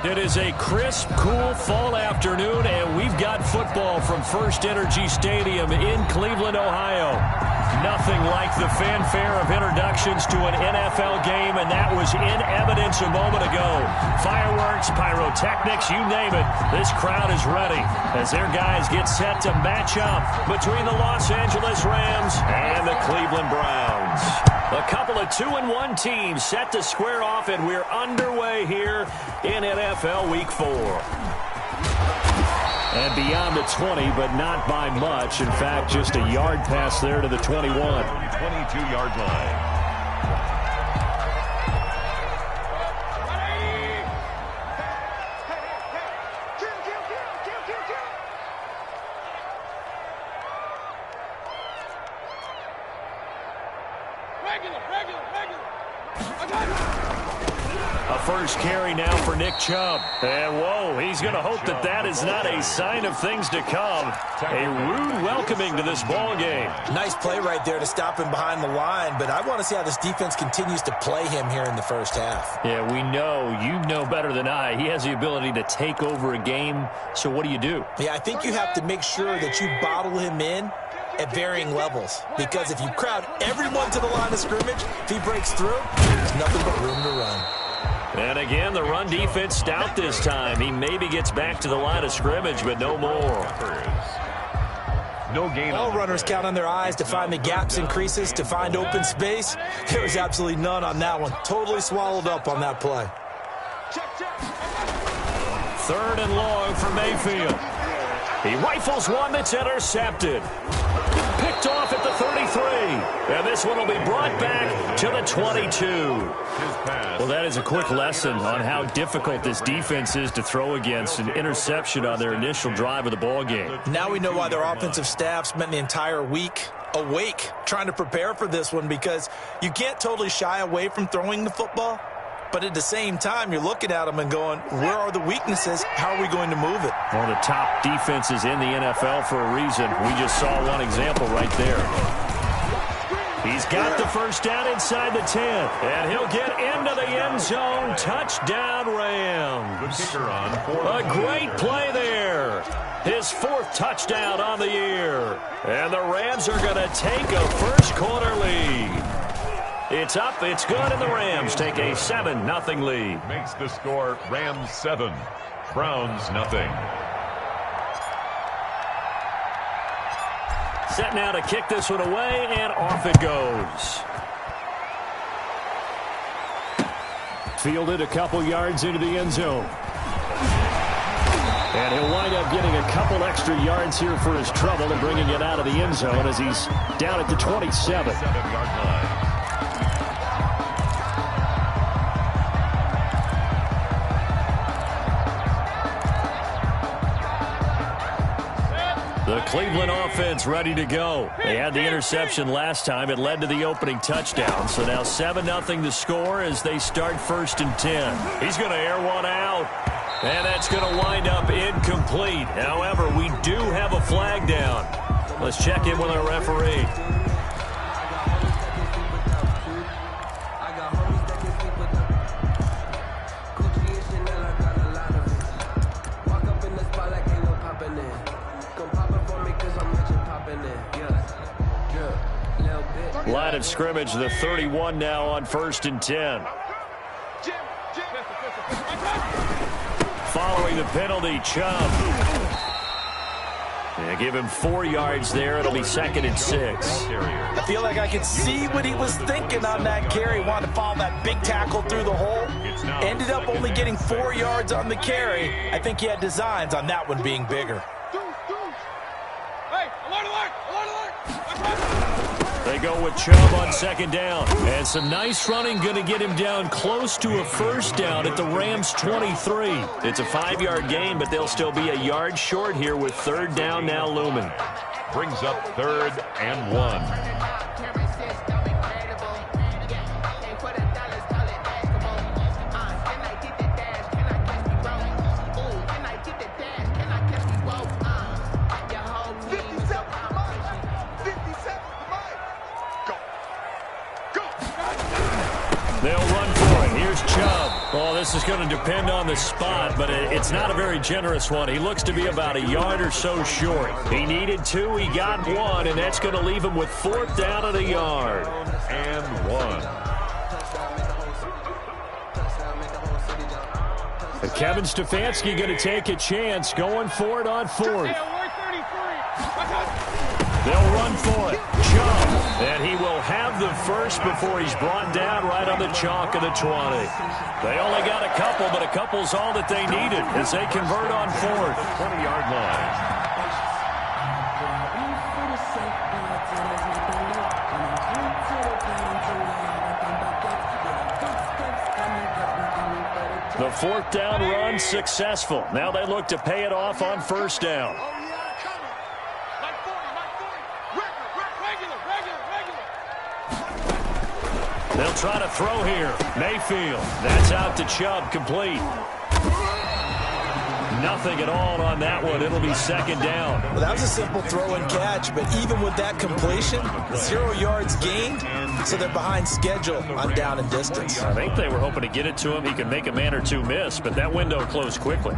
It is a crisp, cool fall afternoon, and we've got football from First Energy Stadium in Cleveland, Ohio. Nothing like the fanfare of introductions to an NFL game, and that was in evidence a moment ago. Fireworks, pyrotechnics, you name it. This crowd is ready as their guys get set to match up between the Los Angeles Rams and the Cleveland Browns. A couple of 2-1 teams set to square off, and we're underway here in NFL Week 4. And beyond the 20, but not by much. In fact, just a yard pass there to the 21. 22-yard line. A first carry now for Nick Chubb. And, whoa, he's going to hope that that is not a sign of things to come. A rude welcoming to this ball game. Nice play right there to stop him behind the line, but I want to see how this defense continues to play him here in the first half. Yeah, we know. You know better than I. He has the ability to take over a game, so what do you do? Yeah, I think you have to make sure that you bottle him in at varying levels, because if you crowd everyone to the line of scrimmage, if he breaks through, there's nothing but room to run. And again, the run defense stout this time. He maybe gets back to the line of scrimmage, but no more. No gain. All runners count on their eyes to find the gaps and creases, to find open space. There was absolutely none on that one. Totally swallowed up on that play. Third and long for Mayfield. He rifles one that's intercepted. Picked off at the 33. And this one will be brought back to the 22. Well, that is a quick lesson on how difficult this defense is to throw against. An interception on their initial drive of the ball game. Now we know why their offensive staff spent the entire week awake trying to prepare for this one, because you can't totally shy away from throwing the football. But at the same time, you're looking at them and going, where are the weaknesses? How are we going to move it? One of the top defenses in the NFL for a reason. We just saw one example right there. He's got the first down inside the 10. And he'll get into the end zone. Touchdown, Rams. A great play there. His fourth touchdown on the year. And the Rams are going to take a first quarter lead. It's up, it's good, and the Rams take a 7-0 lead. Makes the score Rams 7, Browns nothing. Set now to kick this one away, and off it goes. Fielded a couple yards into the end zone. And he'll wind up getting a couple extra yards here for his trouble and bringing it out of the end zone as he's down at the 27. 7-yard line. The Cleveland offense ready to go. They had the interception last time. It led to the opening touchdown. So now 7-0 the score as they start first and 10. He's going to air one out. And that's going to wind up incomplete. However, we do have a flag down. Let's check in with our referee. Line of scrimmage, the 31 now on first and 10. Following the penalty, Chubb. Yeah, give him 4 yards there. It'll be 2nd and 6. I feel like I could see what he was thinking on that carry. Wanted to follow that big tackle through the hole. Ended up only getting 4 yards on the carry. I think he had designs on that one being bigger. They go with Chubb on second down. And some nice running, going to get him down close to a first down at the Rams' 23. It's a 5-yard gain, but they'll still be a yard short here with third down now looming. Brings up 3rd and 1. They'll run for it. Here's Chubb. Oh, this is going to depend on the spot, but it's not a very generous one. He looks to be about a yard or so short. He needed 2, he got 1, and that's going to leave him with 4th down at a yard. And 1. But Kevin Stefanski going to take a chance, going for it on 4th. They'll run for it. Chubb. And he will have the first before he's brought down right on the chalk of the 20. They only got a couple, but a couple's all that they needed as they convert on 4th. 20-yard line. The 4th down run successful. Now they look to pay it off on 1st down. They'll try to throw here. Mayfield. That's out to Chubb. Complete. Nothing at all on that one. It'll be 2nd down. Well, that was a simple throw and catch, but even with that completion, 0 yards gained, so they're behind schedule on down and distance. I think they were hoping to get it to him. He could make a man or two miss, but that window closed quickly.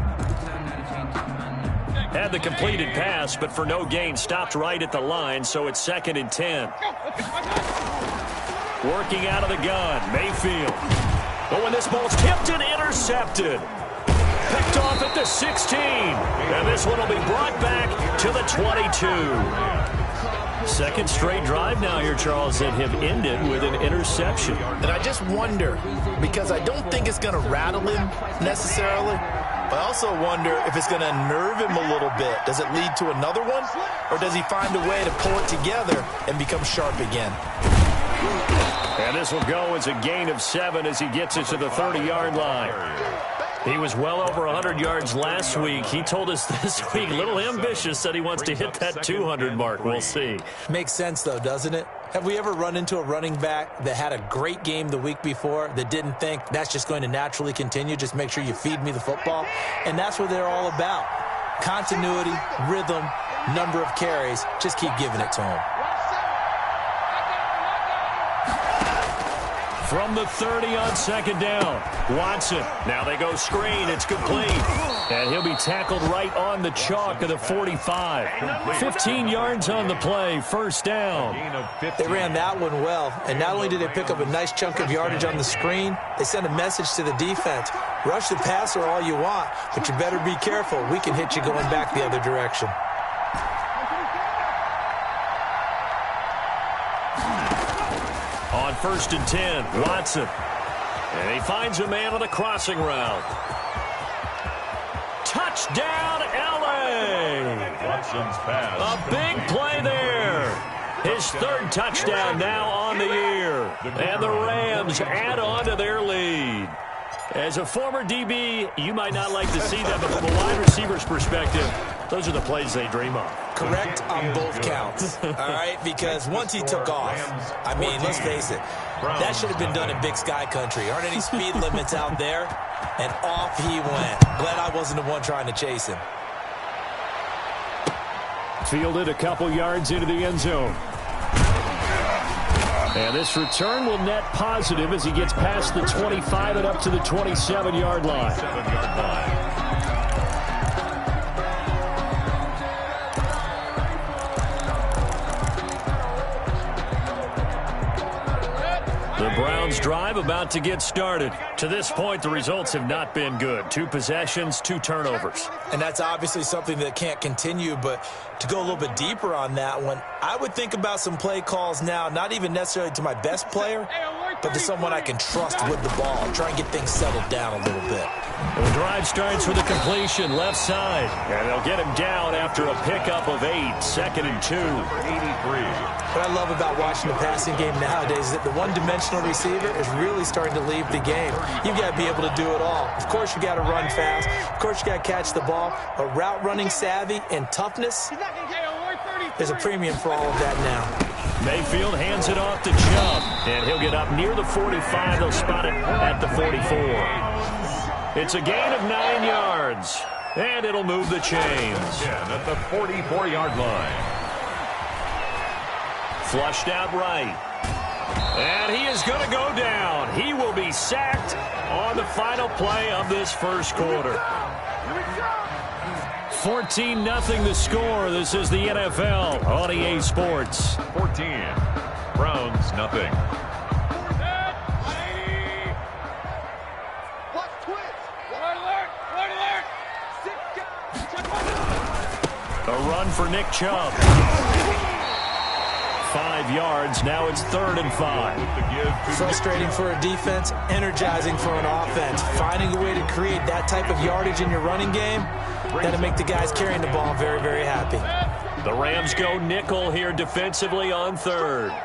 Had the completed pass, but for no gain, stopped right at the line, so it's 2nd and 10. Working out of the gun, Mayfield. But when this ball's tipped and intercepted. Picked off at the 16. And this one will be brought back to the 22. 2nd straight drive now here, Charles, that have ended with an interception. And I just wonder, because I don't think it's going to rattle him necessarily, but I also wonder if it's going to unnerve him a little bit. Does it lead to another one? Or does he find a way to pull it together and become sharp again? And this will go as a gain of 7 as he gets it to the 30-yard line. He was well over 100 yards last week. He told us this week, a little ambitious, said he wants to hit that 200 mark. We'll see. Makes sense, though, doesn't it? Have we ever run into a running back that had a great game the week before that didn't think that's just going to naturally continue? Just make sure you feed me the football. And that's what they're all about. Continuity, rhythm, number of carries. Just keep giving it to him. From the 30 on 2nd down, Watson. Now they go screen. It's complete. And he'll be tackled right on the chalk of the 45. 15 yards on the play. 1st down. They ran that one well. And not only did they pick up a nice chunk of yardage on the screen, they sent a message to the defense. Rush the passer all you want, but you better be careful. We can hit you going back the other direction. On 1st and 10, Watson. And he finds a man on the crossing route. Touchdown, L.A. Watson's pass. A big play there. His 3rd touchdown now on the year. And the Rams add on to their lead. As a former DB, you might not like to see that, but from a wide receiver's perspective, those are the plays they dream of. Correct on both counts, all right? Because once he took off, I mean, let's face it, that should have been done in Big Sky Country. Aren't any speed limits out there? And off he went. Glad I wasn't the one trying to chase him. Fielded a couple yards into the end zone. And this return will net positive as he gets past the 25 and up to the 27-yard line. The Browns drive about to get started. To this point, the results have not been good. 2 possessions, 2 turnovers. And that's obviously something that can't continue, but to go a little bit deeper on that one, I would think about some play calls now, not even necessarily to my best player, but to someone I can trust with the ball and try and get things settled down a little bit. The drive starts with a completion left side, and they'll get him down after a pickup of 8, 2nd and 2. 83. What I love about watching the passing game nowadays is that the one-dimensional receiver is really starting to leave the game. You've got to be able to do it all. Of course, you got to run fast. Of course, you got to catch the ball. But route running savvy and toughness, there's a premium for all of that now. Mayfield hands it off to Chubb, and he'll get up near the 45. They'll spot it at the 44. It's a gain of 9 yards, and it'll move the chains. At the 44-yard line. Flushed out right. And he is going to go down. He will be sacked on the final play of this first quarter. 14-0 the score. This is the NFL on EA Sports. 14. Browns, nothing. A run for Nick Chubb. 5 yards. Now it's 3rd and 5. Frustrating for a defense, energizing for an offense. Finding a way to create that type of yardage in your running game, that'll make the guys carrying the ball very, very happy. The Rams go nickel here defensively on 3rd.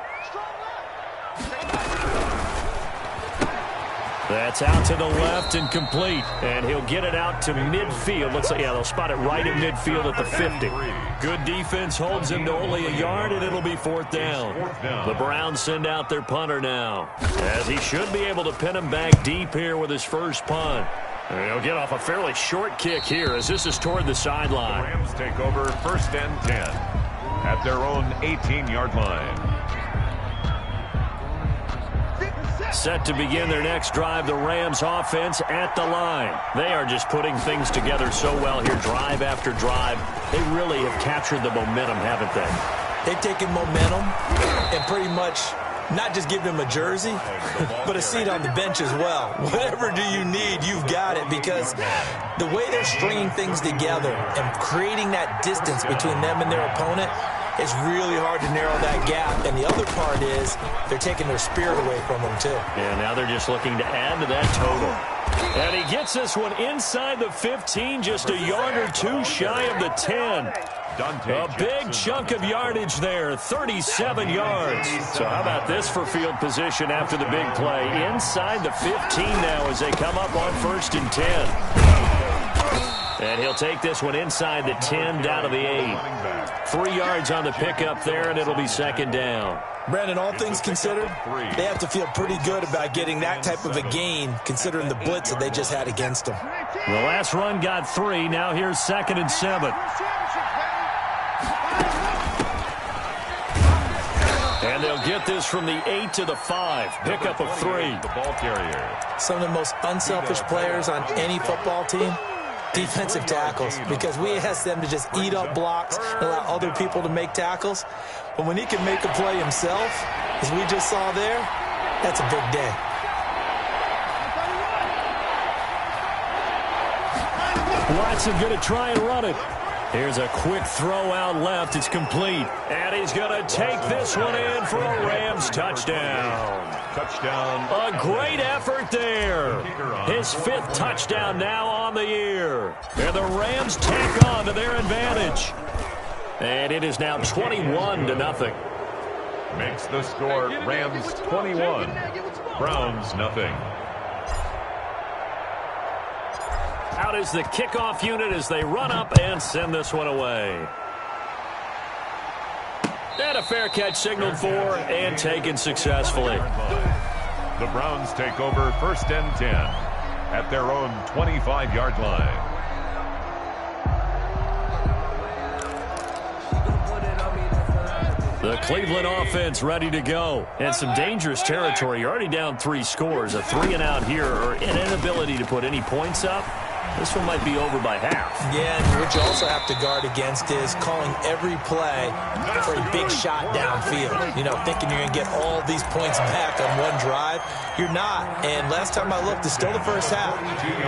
That's out to the left and complete. And he'll get it out to midfield. Looks like, yeah, they'll spot it right at midfield at the 50. Good defense holds him to only a yard, and it'll be 4th down. The Browns send out their punter now, as he should be able to pin him back deep here with his first punt. And he'll get off a fairly short kick here as this is toward the sideline. The Rams take over 1st and 10 at their own 18-yard line. Set to begin their next drive, the Rams offense at the line. They are just putting things together so well here, drive after drive. They really have captured the momentum, haven't they? They've taken momentum and pretty much not just give them a jersey, but a seat on the bench as well. Whatever do you need, you've got it, because the way they're stringing things together and creating that distance between them and their opponent, it's really hard to narrow that gap. And the other part is they're taking their spirit away from them, too. Yeah, now they're just looking to add to that total. And he gets this one inside the 15, just a yard or two shy of the 10. A big chunk of yardage there, 37 yards. So how about this for field position after the big play? Inside the 15 now as they come up on 1st and 10. And he'll take this one inside the 10 down to the 8. 3 yards on the pickup there, and it'll be 2nd down. Brandon, all things considered, they have to feel pretty good about getting that type of a gain, considering the blitz that they just had against them. The last run got 3. Now here's 2nd and 7. And they'll get this from the 8 to the 5. Pickup of 3. The ball carrier. Some of the most unselfish players on any football team, defensive tackles, because we ask them to just eat up blocks and allow other people to make tackles. But when he can make a play himself, as we just saw there, that's a big day. Watson going to try and run it. Here's a quick throw out left. It's complete. And he's going to take this one in for a Rams touchdown. Touchdown. A great effort there. His 5th touchdown now on the year. And the Rams take on to their advantage. And it is now 21-0. Makes the score Rams 21, Browns nothing. Out is the kickoff unit as they run up and send this one away. And a fair catch signaled for and taken successfully. The Browns take over 1st and 10 at their own 25-yard line. The Cleveland offense ready to go. And some dangerous territory. You're already down 3 scores. A 3-and-out here, or an inability to put any points up. This one might be over by half. Yeah, and what you also have to guard against is calling every play for a big shot downfield. You know, thinking you're going to get all these points back on one drive. You're not. And last time I looked, it's still the first half.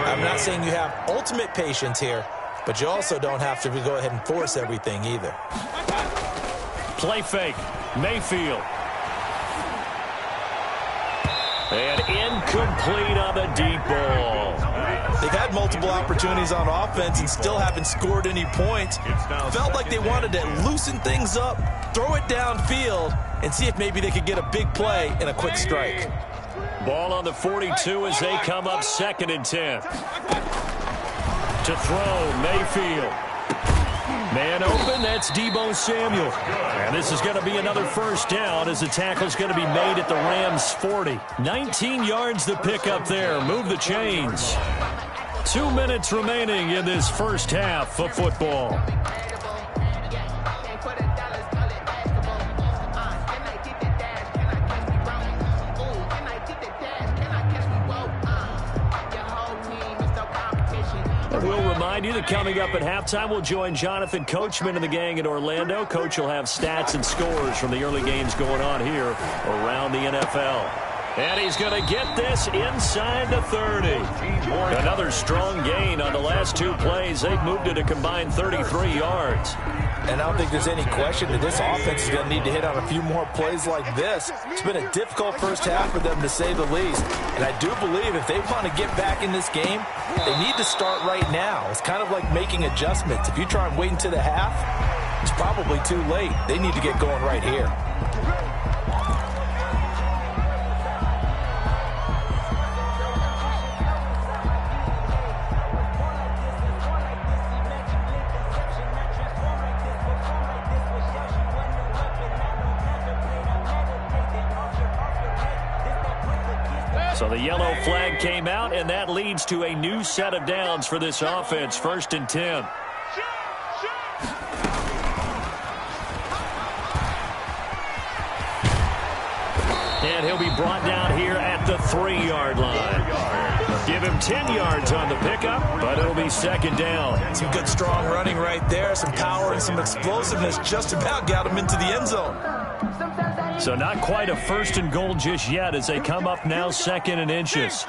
I'm not saying you have ultimate patience here, but you also don't have to go ahead and force everything either. Play fake. Mayfield. And incomplete on the deep ball. They've had multiple opportunities on offense and still haven't scored any points. Felt like they wanted to loosen things up, throw it downfield, and see if maybe they could get a big play and a quick strike. Ball on the 42 as they come up 2nd and 10. To throw, Mayfield. Man open, that's Deebo Samuel. And this is going to be another 1st down as the tackle's going to be made at the Rams' 40. 19 yards to pick up there. Move the chains. 2 minutes remaining in this first half of football. we'll remind you that coming up at halftime, we'll join Jonathan Coachman and the gang in Orlando. Coach will have stats and scores from the early games going on here around the NFL. And he's going to get this inside the 30. Another strong gain on the last two plays. They've moved it a combined 33 yards. And I don't think there's any question that this offense is going to need to hit on a few more plays like this. It's been a difficult first half for them, to say the least. And I do believe if they want to get back in this game, they need to start right now. It's kind of like making adjustments. If you try and wait until the half, it's probably too late. They need to get going right here. So the yellow flag came out, and that leads to a new set of downs for this offense. 1st and 10. And he'll be brought down here at the 3-yard line. Give him 10 yards on the pickup, but it'll be 2nd down. Some good strong running right there. Some power and some explosiveness just about got him into the end zone. So not quite a 1st and goal just yet as they come up now 2nd and inches.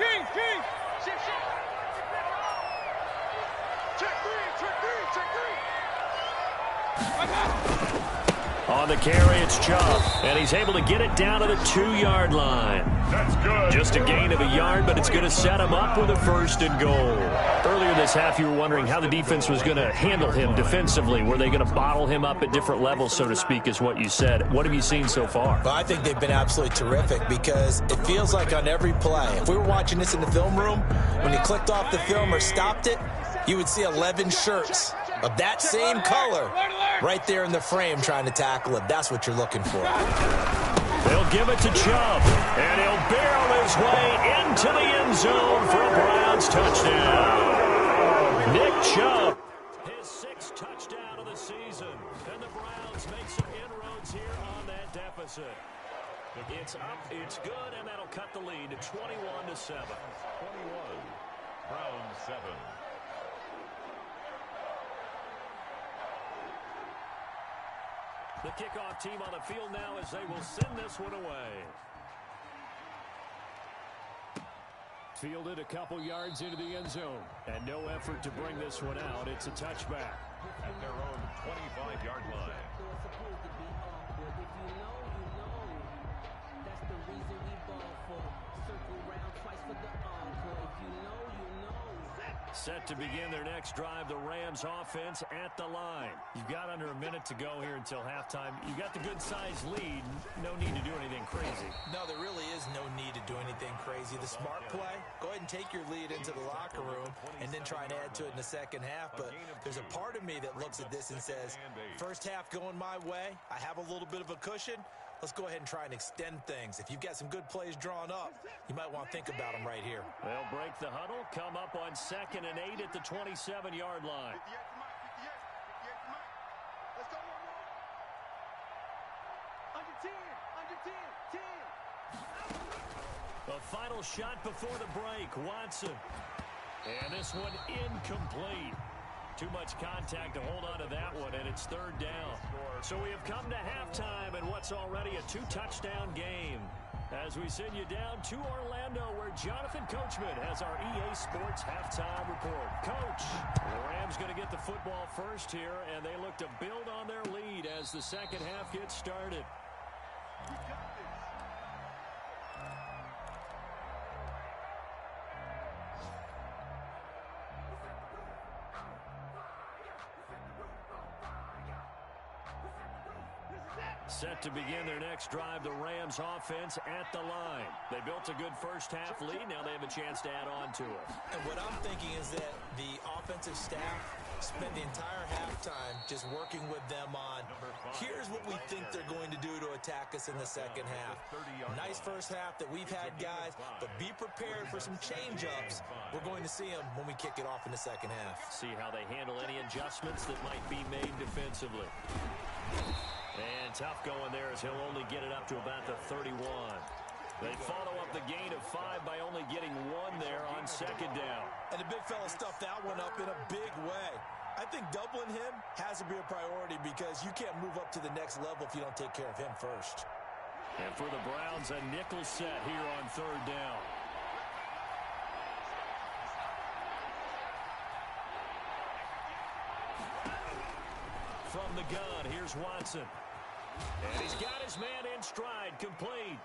On the carry, it's Chubb, and he's able to get it down to the 2-yard line. That's good. Just a gain of a yard, but it's going to set him up with a 1st and goal. Earlier this half, you were wondering how the defense was going to handle him defensively. Were they going to bottle him up at different levels, so to speak, is what you said. What have you seen so far? Well, I think they've been absolutely terrific because it feels like on every play, if we were watching this in the film room, when you clicked off the film or stopped it, you would see 11 shirts of that same color right there in the frame trying to tackle it. That's what you're looking for. They'll give it to Chubb, and he'll barrel his way into the end zone for a Browns touchdown. Nick Chubb, his 6th touchdown of the season, and the Browns make some inroads here on that deficit. It's up, it's good, and that'll cut the lead to 21-7. 21. Browns 7. The kickoff team on the field now as they will send this one away. Fielded a couple yards into the end zone. And no effort to bring this one out. It's a touchback. At their own 25-yard line. Set to begin their next drive, the Rams offense at the line. You've got under a minute to go here until halftime. You've got the good-sized lead. No need to do anything crazy. No, there really is no need to do anything crazy. The smart play, go ahead and take your lead into the locker room and then try and add to it in the second half. But there's a part of me that looks at this and says, first half going my way, I have a little bit of a cushion. Let's go ahead and try and extend things. If you've got some good plays drawn up, you might want to think about them right here. They'll break the huddle, come up on 2nd and 8 at the 27-yard line. The final shot before the break, Watson. And this one incomplete. Too much contact to hold on to that one, and it's 3rd down. So we have come to halftime in what's already a 2-touchdown game. As we send you down to Orlando, where Jonathan Coachman has our EA Sports halftime report. Coach, the Rams going to get the football first here, and they look to build on their lead as the second half gets started. Set to begin their next drive, the Rams offense at the line. They built a good first half lead. Now they have a chance to add on to it. And what I'm thinking is that the offensive staff spent the entire halftime just working with them on, here's what we think they're going to do to attack us in the second half. Nice first half that we've had, guys, but be prepared for some change-ups. We're going to see them when we kick it off in the second half. See how they handle any adjustments that might be made defensively. And tough going there as he'll only get it up to about the 31. They follow up the gain of 5 by only getting 1 there on second down. And the big fella stuffed that one up in a big way. I think doubling him has to be a priority because you can't move up to the next level if you don't take care of him first. And for the Browns, a nickel set here on third down. From the gun, here's Watson. And he's got his man in stride, complete.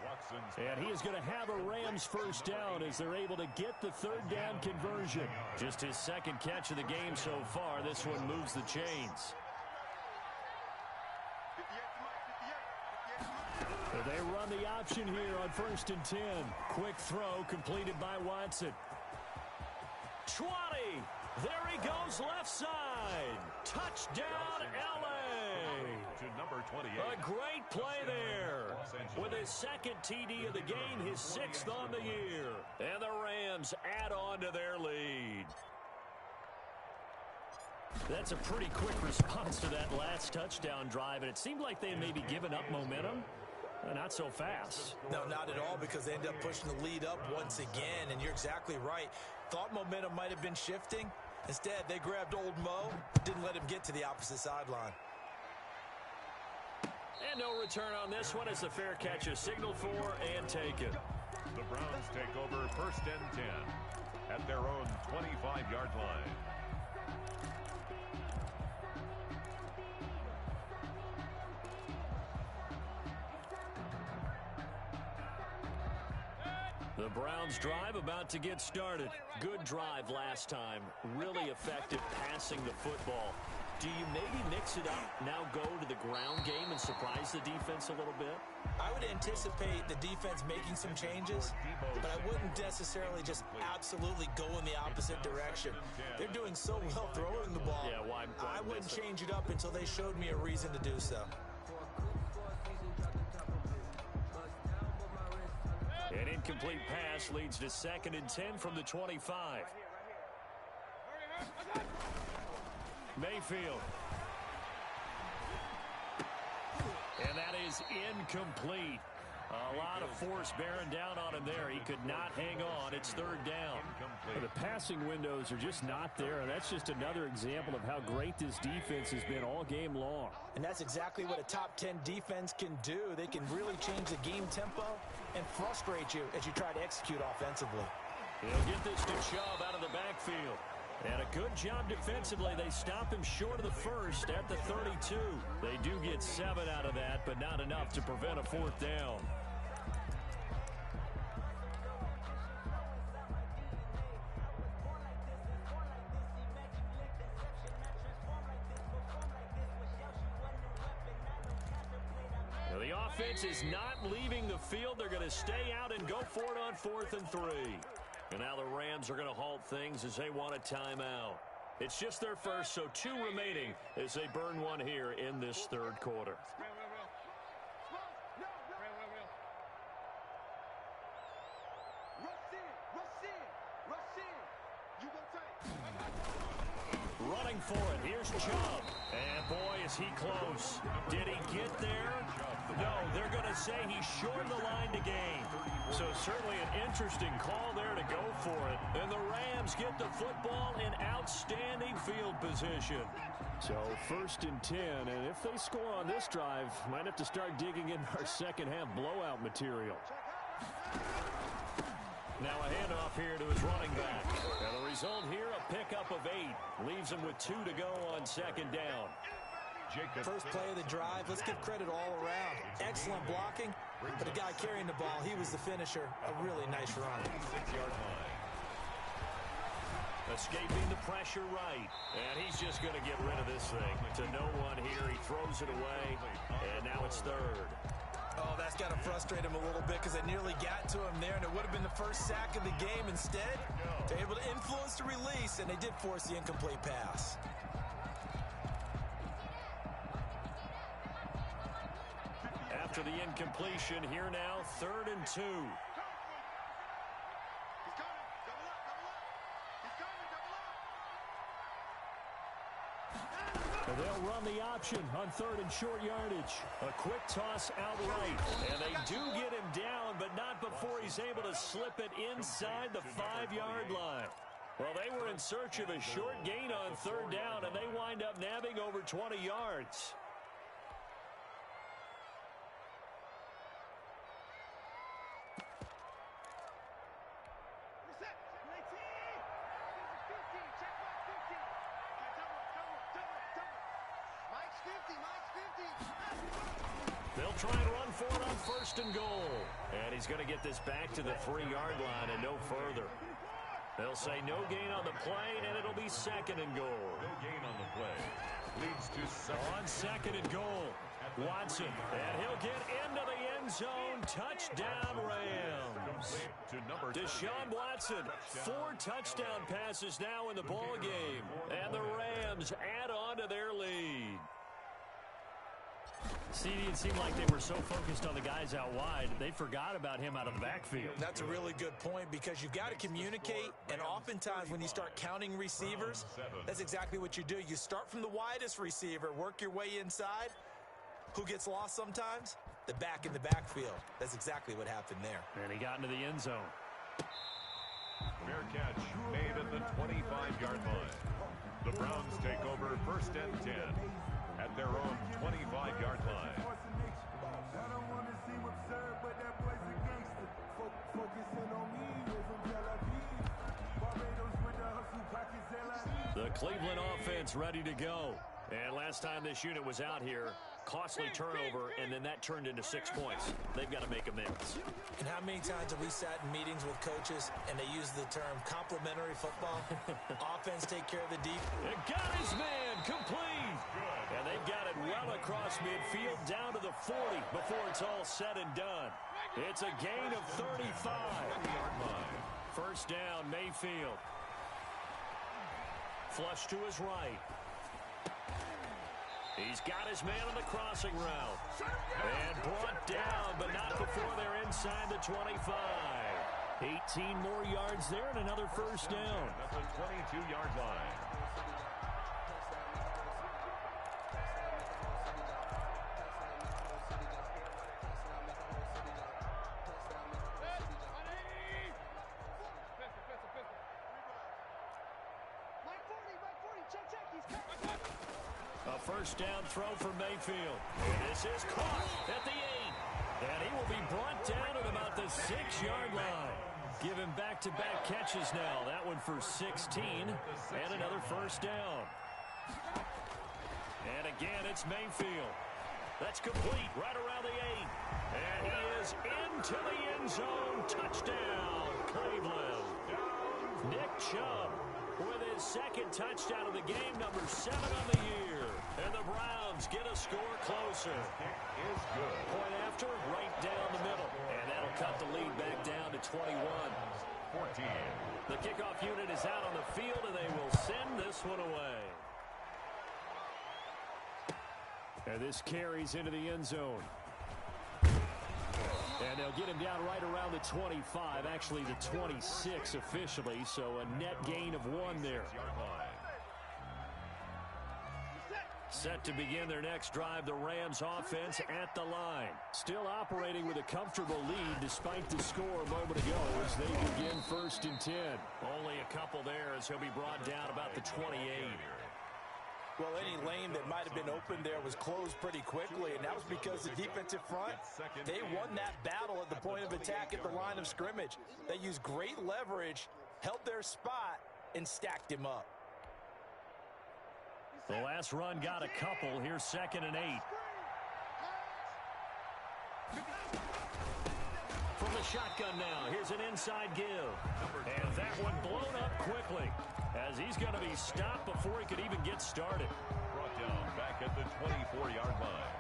And he is going to have a Rams first down as they're able to get the third down conversion. Just his second catch of the game so far. This one moves the chains. They run the option here on 1st and 10. Quick throw completed by Watson. 20. There he goes left side. Touchdown, L.A. To number 28. A great play there. With his second TD of the game, his 6th on the year. And the Rams add on to their lead. That's a pretty quick response to that last touchdown drive, and it seemed like they had maybe given up momentum. Not so fast. No, not at all, because they ended up pushing the lead up once again, and you're exactly right. Thought momentum might have been shifting. Instead, they grabbed old Mo, didn't let him get to the opposite sideline. And no return on this one as the fair catch is signaled for and taken. The Browns take over 1st and 10 at their own 25-yard line. The Browns drive about to get started. Good drive last time. Really effective passing the football. Do you maybe mix it up, now go to the ground game and surprise the defense a little bit? I would anticipate the defense making some changes, but I wouldn't necessarily just absolutely go in the opposite direction. They're doing so well throwing the ball. Yeah, why I wouldn't change it up until they showed me a reason to do so. An incomplete pass leads to 2nd and 10 from the 25. Mayfield. And that is incomplete. A lot of force bearing down on him there. He could not hang on. It's 3rd down. The passing windows are just not there. That's just another example of how great this defense has been all game long. And that's exactly what a top 10 defense can do. They can really change the game tempo and frustrate you as you try to execute offensively. He'll get this to Chubb out of the backfield. And a good job defensively. They stop him short of the first at the 32. They do get 7 out of that, but not enough to prevent a 4th down. Now the offense is not leaving the field. They're going to stay out and go for it on 4th and 3. And now the Rams are going to halt things as they want a timeout. It's just their first, so 2 remaining as they burn one here in this 3rd quarter. Running for it. Here's Chubb. And boy, is he close. Did he get there? No, they're going to say he's short of the line to gain. So certainly an interesting call there to go for it. And the Rams get the football in outstanding field position. So 1st and 10, and if they score on this drive, might have to start digging in our second half blowout material. Now a handoff here to his running back. And the result here, a pickup of 8. Leaves him with 2 to go on 2nd down. First play of the drive, let's give credit all around. Excellent blocking, but the guy carrying the ball, he was the finisher. A really nice run. 6-yard line. Escaping the pressure right. And he's just going to get rid of this thing. To no one here, he throws it away. And now it's 3rd. Oh, that's got to frustrate him a little bit because they nearly got to him there, and it would have been the first sack of the game. Instead, they're able to influence the release, and they did force the incomplete pass. After the incompletion, here now, 3rd and 2. They'll run the option on 3rd and short yardage. A quick toss outright. And they do get him down, but not before he's able to slip it inside the 5-yard line. Well, they were in search of a short gain on 3rd down, and they wind up nabbing over 20 yards. They'll try and run for it on 1st and goal. And he's going to get this back to the 3-yard line and no further. They'll say no gain on the play, and it'll be 2nd and goal. No gain on the play. Leads to 2nd and goal. Watson, and he'll get into the end zone. Touchdown, Rams. Deshaun Watson, 4 touchdown passes now in the ball game. And the Rams add on to their lead. It seemed like they were so focused on the guys out wide, they forgot about him out of the backfield. That's a really good point because you've got to communicate, and oftentimes when you start counting receivers, that's exactly what you do. You start from the widest receiver, work your way inside. Who gets lost sometimes? The back in the backfield. That's exactly what happened there. And he got into the end zone. Fair catch made at the 25-yard line. The Browns take over 1st and 10 at their own 25-yard line. The Cleveland offense ready to go. And last time this unit was out here, costly turnover, and then that turned into 6 points. They've got to make amends. And how many times have we sat in meetings with coaches and they use the term complementary football? Offense take care of the deep. It got his man complete. And they've got it well across midfield down to the 40 before it's all said and done. It's a gain of 35. 1st down, Mayfield. Flush to his right. He's got his man on the crossing route. And brought down, but not before they're inside the 25. 18 more yards there and another 1st down. That's a 22-yard line. A 1st down throw for Mayfield. This is caught at the 8. And he will be brought down at about the 6-yard line. Give him back-to-back catches now. That one for 16. And another 1st down. And again, it's Mayfield. That's complete right around the 8. And he is into the end zone. Touchdown, Cleveland. Nick Chubb with his 2nd touchdown of the game, number 7 on the year. And the Browns get a score closer. Kick is good. Point after, right down the middle. And that'll cut the lead back down to 21. 14. The kickoff unit is out on the field, and they will send this one away. And this carries into the end zone. And they'll get him down right around the 25, actually the 26 officially, so a net gain of 1 there. Set to begin their next drive, the Rams offense at the line. Still operating with a comfortable lead despite the score a moment ago as they begin 1st and 10. Only a couple there as he'll be brought down about the 28. Well, any lane that might have been open there was closed pretty quickly, and that was because the defensive front, they won that battle at the point of attack at the line of scrimmage. They used great leverage, held their spot, and stacked him up. The last run got a couple. Here's 2nd and 8. From the shotgun now, here's an inside give. And that one blown up quickly as he's going to be stopped before he could even get started. Brought down back at the 24-yard line.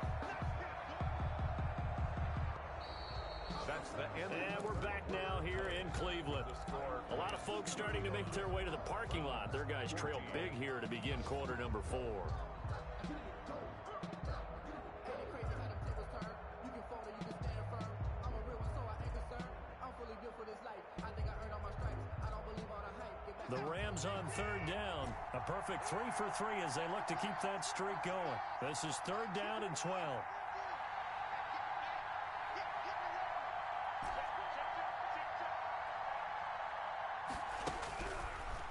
That's the end. And we're back now here in Cleveland. A lot of folks starting to make their way to the parking lot. Their guys trail big here to begin quarter number 4. The Rams Rams on third down. A perfect 3 for 3 as they look to keep that streak going. This is third down and 12.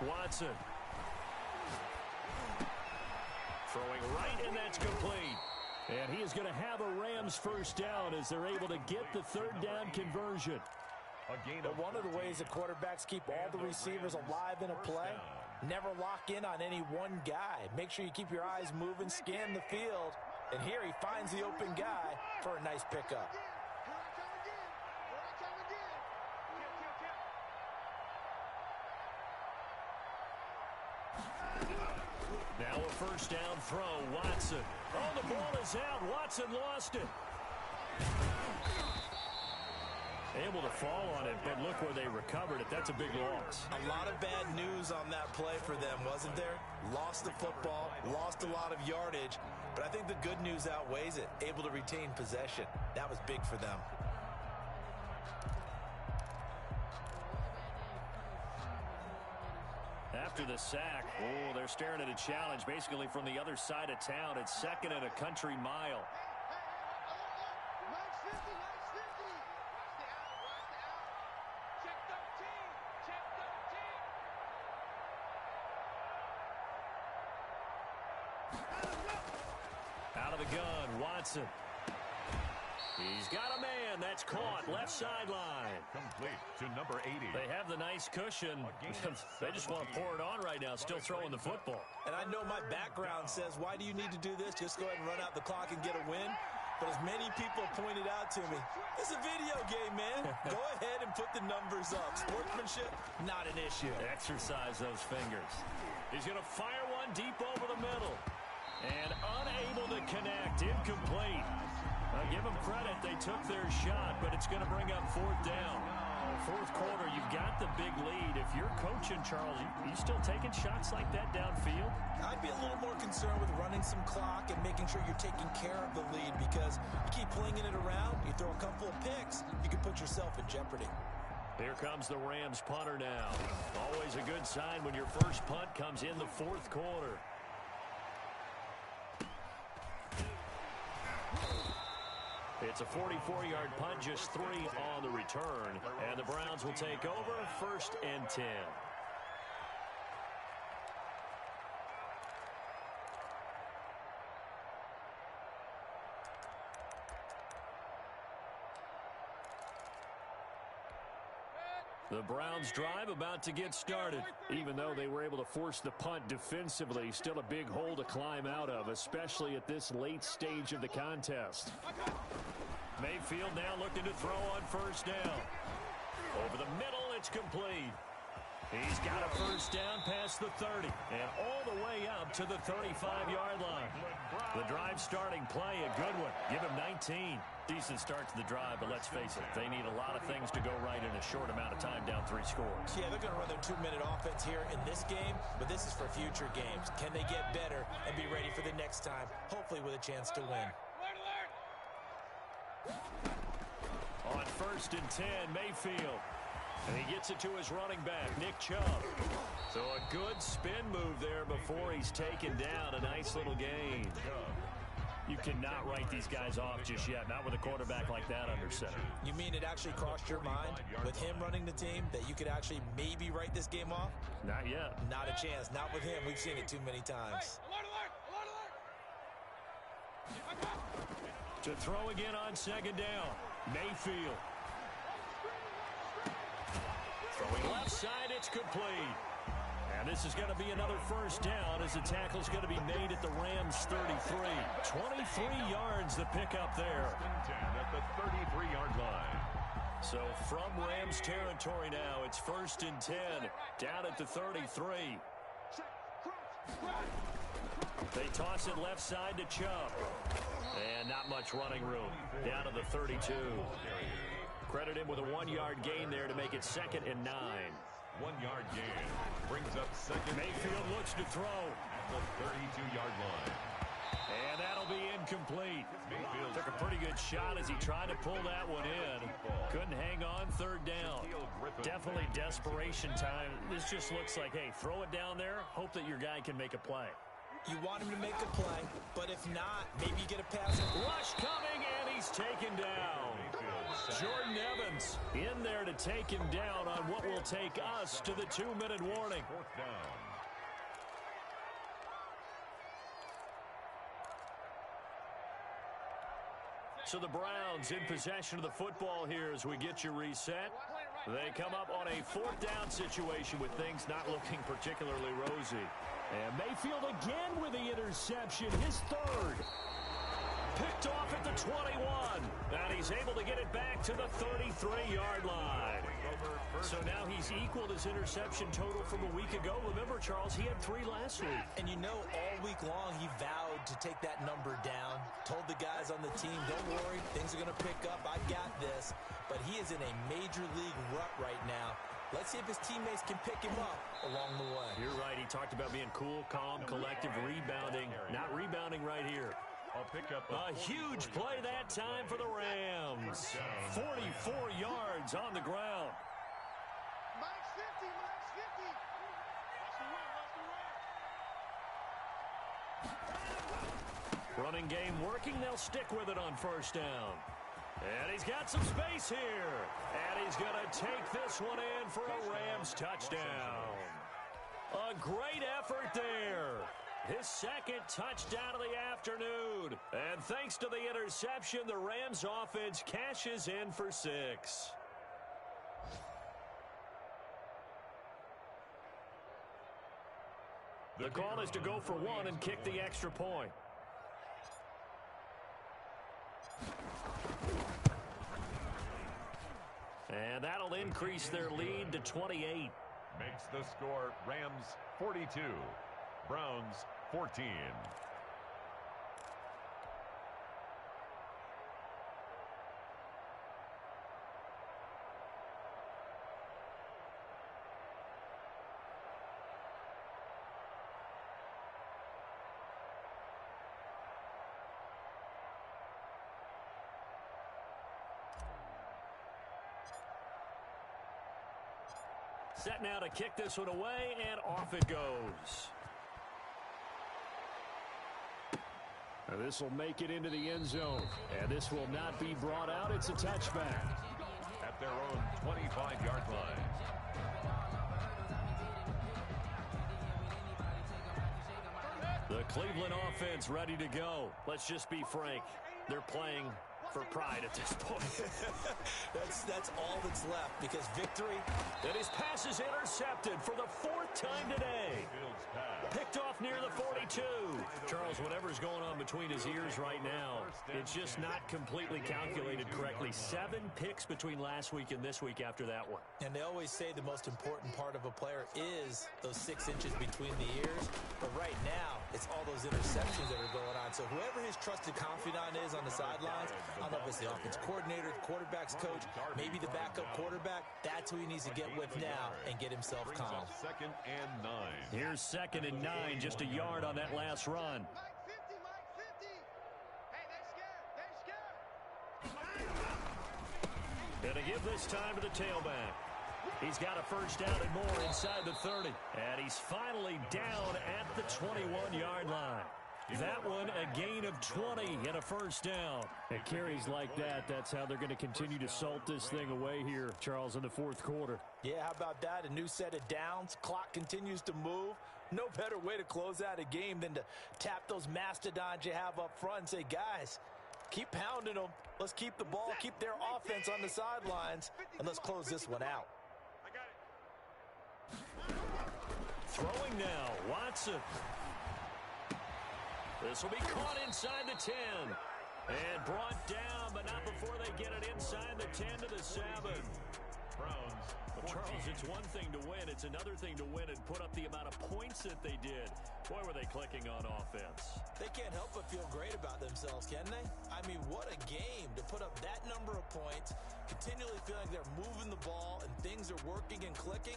Watson. Throwing right, and that's complete. And he is going to have a Rams first down as they're able to get the third down conversion. But one of the ways that quarterbacks keep all the receivers alive in a play, never lock in on any one guy. Make sure you keep your eyes moving, scan the field. And here he finds the open guy for a nice pickup. Now a first down throw, Watson. Oh, the ball is out. Watson lost it. Able to fall on it, but look where they recovered it. That's a big loss. A lot of bad news on that play for them, wasn't there? Lost the football, lost a lot of yardage, but I think the good news outweighs it. Able to retain possession. That was big for them. After the sack, oh, they're staring at a challenge basically from the other side of town. It's second and a country mile. Out of the gun, Watson. He's got a man. That's caught. Left sideline. Complete to number 80. They have the nice cushion. They just want to pour it on right now, still throwing the football. And I know my background says, why do you need to do this? Just go ahead and run out the clock and get a win. But as many people pointed out to me, it's a video game, man. Go ahead and put the numbers up. Sportsmanship, not an issue. Exercise those fingers. He's going to fire one deep over the middle. And unable to connect. Incomplete. Give them credit. They took their shot, but it's going to bring up fourth down. Fourth quarter, you've got the big lead. If you're coaching, Charles, you still taking shots like that downfield? I'd be a little more concerned with running some clock and making sure you're taking care of the lead, because you keep flinging it around, you throw a couple of picks, you can put yourself in jeopardy. Here comes the Rams punter now. Always a good sign when your first punt comes in the fourth quarter. It's a 44-yard punt, just 3 on the return. And the Browns will take over, first and 10. The Browns drive about to get started. Even though they were able to force the punt defensively, still a big hole to climb out of, especially at this late stage of the contest. Mayfield now looking to throw on first down. Over the middle, it's complete. He's got a first down past the 30 and all the way up to the 35-yard line. The drive starting play, a good one. Give him 19. Decent start to the drive, but let's face it, they need a lot of things to go right in a short amount of time, down 3 scores. Yeah, they're going to run their 2-minute offense here in this game, but this is for future games. Can they get better and be ready for the next time, hopefully with a chance to win? On first and 10, Mayfield. And he gets it to his running back, Nick Chubb. So a good spin move there before he's taken down. A nice little gain. You cannot write these guys off just yet, not with a quarterback like that under center. You mean it actually crossed your mind with him running the team that you could actually maybe write this game off? Not yet. Not a chance. Not with him. We've seen it too many times. To throw again on second down, Mayfield. Throwing left side, it's complete. And this is going to be another first down as the tackle's going to be made at the Rams' 33. 23 yards to pick up there. At the 33-yard line. So from Rams territory now, it's first and 10, down at the 33. They toss it left side to Chubb. And not much running room, down to the 32. Credit him with a 1-yard gain there to make it second and 9. 1-yard gain brings up second. Mayfield looks to throw at the 32-yard line. and that'll be incomplete. Mayfield Took A pretty good shot as he tried to pull that one in. Couldn't hang on third down. Definitely desperation time. This just looks like, hey, throw it down there, hope that your guy can make a play. You want him to make a play, but if not, maybe you get a pass. Rush coming, and he's taken down. Jordan Evans in there to take him down on what will take us to the 2-minute warning. Fourth down. So the Browns in possession of the football here as we get you reset. They come up on a fourth down situation with things not looking particularly rosy. And Mayfield again with the interception, his third. Picked off at the 21. And he's able to get it back to the 33-yard line. So now he's equaled his interception total from a week ago. Remember, Charles, he had 3 last week. And you know, all week long he vowed to take that number down. Told the guys on the team, don't worry, things are going to pick up. I got this. But he is in a major league rut right now. Let's see if his teammates can pick him up along the way. You're right. He talked about being cool, calm, collective, rebounding. Not rebounding right here. I'll pick up a huge play that time for the Rams. 44 yards on the ground. Max 50, Max 50. Running game working. They'll stick with it on first down. And he's got some space here. And he's going to take this one in for a Rams touchdown. A great effort there. His second touchdown of the afternoon. And thanks to the interception, the Rams offense cashes in for 6. The call is to go for 1 and kick the extra point. And that'll increase their lead to 28. Makes the score Rams 42, Browns 14. Set now to kick this one away, and off it goes. Now this will make it into the end zone, and this will not be brought out. It's a touchback. At their own 25-yard line. The Cleveland offense ready to go. Let's just be frank. They're playing for pride at this point. That's all that's left, because victory. And his pass is intercepted for the 4th time today. Picked off near the 42. Charles, whatever's going on between his ears right now, it's just not completely calculated correctly. 7 picks between last week and this week after that one. And they always say the most important part of a player is those 6 inches between the ears. But right now, it's all those interceptions that are going on. So whoever his trusted confidant is on the sidelines, I don't know if it's the offense coordinator, the quarterback's coach, maybe the backup quarterback, that's who he needs to get with now and get himself calm. 2nd and 9. Here's 2nd and 9, just a yard on that last run. Mike 50, Mike 50. Hey, they're scared. Gonna give this time to the tailback. He's got a first down and more inside the 30. And he's finally down at the 21-yard line. That one, a gain of 20 and a first down. At carries like that, that's how they're going to continue to salt this thing away here, Charles, in the 4th quarter. Yeah, how about that? A new set of downs. Clock continues to move. No better way to close out a game than to tap those mastodons you have up front and say, guys, keep pounding them. Let's keep the ball, keep their offense on the sidelines, and let's close this one out. I got it. Throwing now, Watson. This will be caught inside the 10. And brought down, but not before they get it inside the 10 to the 7. Browns. Well, Charles, it's one thing to win. It's another thing to win and put up the amount of points that they did. Boy, were they clicking on offense. They can't help but feel great about themselves, can they? I mean, what a game to put up that number of points, continually feeling like they're moving the ball and things are working and clicking.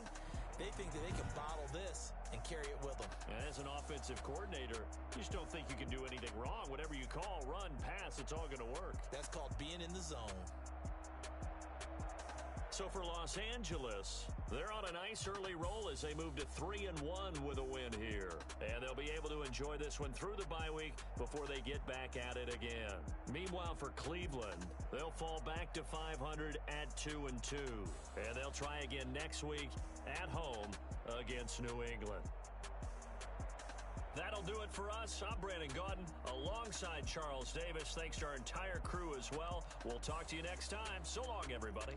They think that they can bottle this and carry it with them. And as an offensive coordinator, you just don't think you can do anything wrong. Whatever you call, run, pass, it's all going to work. That's called being in the zone. So for Los Angeles, they're on a nice early roll as they move to 3-1 with a win here. And they'll be able to enjoy this one through the bye week before they get back at it again. Meanwhile, for Cleveland, they'll fall back to 500 at 2-2. And they'll try again next week at home against New England. That'll do it for us. I'm Brandon Gaudin alongside Charles Davis. Thanks to our entire crew as well. We'll talk to you next time. So long, everybody.